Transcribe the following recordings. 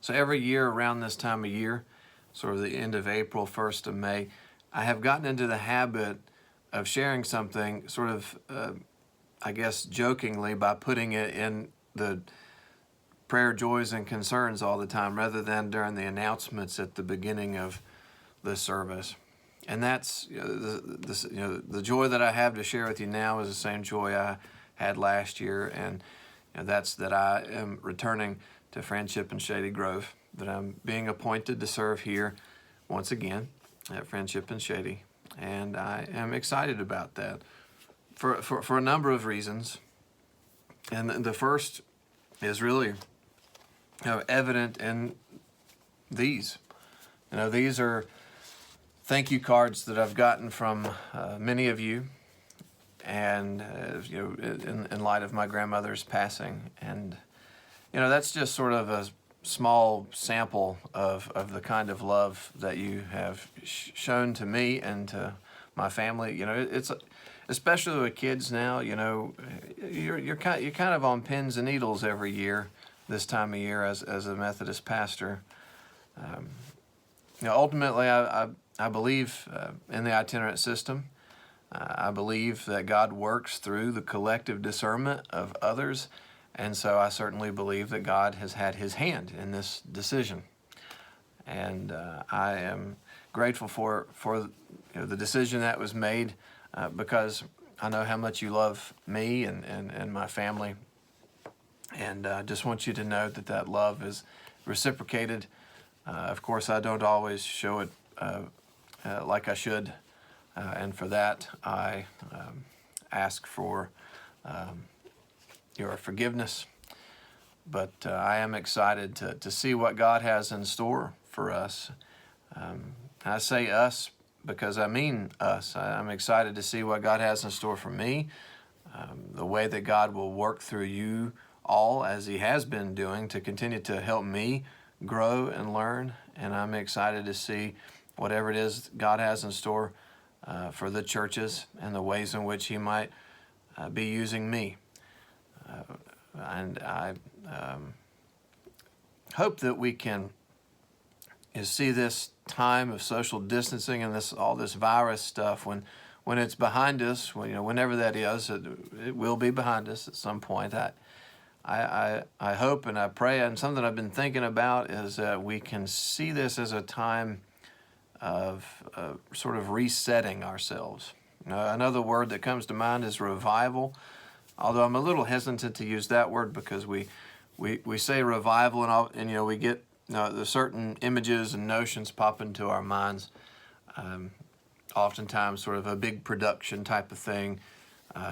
So every year around this time of year, sort of the end of April, 1st of May, I have gotten into the habit of sharing something sort of, I guess, jokingly by putting it in the prayer, joys, and concerns all the time rather than during the announcements at the beginning of the service. And that's, the joy that I have to share with you now is the same joy I had last year, and that's that I am returning to Friendship in Shady Grove, that I'm being appointed to serve here once again at Friendship in Shady, and I am excited about that for a number of reasons. And the first is really evident in these. These are thank you cards that I've gotten from many of you, and in light of my grandmother's passing, and that's just sort of a small sample of the kind of love that you have shown to me and to my family. It's especially with kids now. You're kind of on pins and needles every year this time of year as a Methodist pastor. Ultimately, I believe in the itinerant system. I believe that God works through the collective discernment of others, and so I certainly believe that God has had his hand in this decision. And I am grateful for the decision that was made because I know how much you love me and my family, and I just want you to know that love is reciprocated. Of course, I don't always show it like I should, and for that I ask for your forgiveness. But I am excited to see what God has in store for us. I say us because I mean us. I'm excited to see what God has in store for me, the way that God will work through you all as he has been doing to continue to help me grow and learn. And I'm excited to see whatever it is God has in store for the churches and the ways in which he might be using me. And I hope that we can see this time of social distancing and all this virus stuff when it's behind us, whenever that is, it will be behind us at some point. I hope and I pray, and something I've been thinking about is that we can see this as a time of sort of resetting ourselves. Another word that comes to mind is revival, although I'm a little hesitant to use that word because we say revival and we get the certain images and notions pop into our minds, oftentimes sort of a big production type of thing,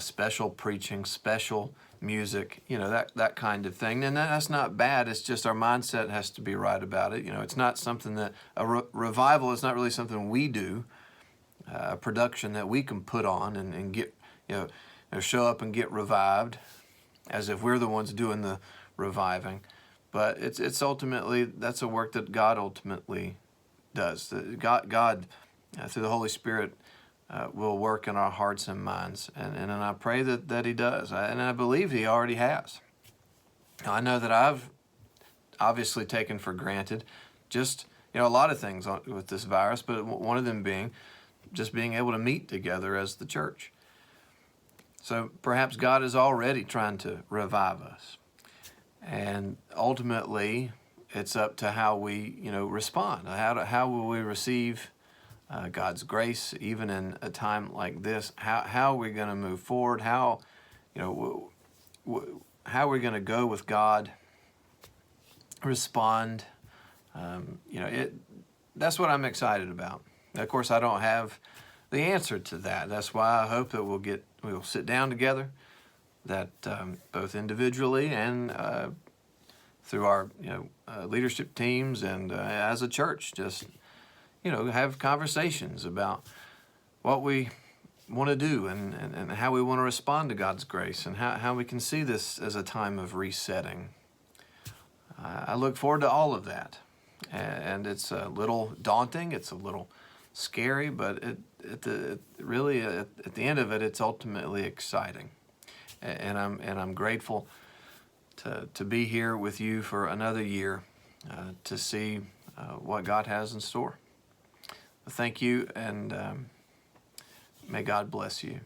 special preaching, special music, that kind of thing. And that's not bad. It's just our mindset has to be right about it. It's not something that revival is not really something we do, a production that we can put on and get, show up and get revived as if we're the ones doing the reviving. But it's ultimately, that's a work that God ultimately does. God through the Holy Spirit, will work in our hearts and minds. And I pray that he does. And I believe he already has. I know that I've obviously taken for granted just, a lot of things with this virus, but one of them being just being able to meet together as the church. So perhaps God is already trying to revive us. And ultimately, it's up to how we, respond. How will we receive God's grace, even in a time like this? How are we going to move forward? How are we going to go with God? Respond. That's what I'm excited about. Of course, I don't have the answer to that. That's why I hope that we'll sit down together, that both individually and through our leadership teams and as a church, just have conversations about what we want to do and how we want to respond to God's grace and how we can see this as a time of resetting. I look forward to all of that, and it's a little daunting, it's a little scary, but at the end of it, it's ultimately exciting, and I'm grateful to be here with you for another year, to see what God has in store. Thank you, and may God bless you.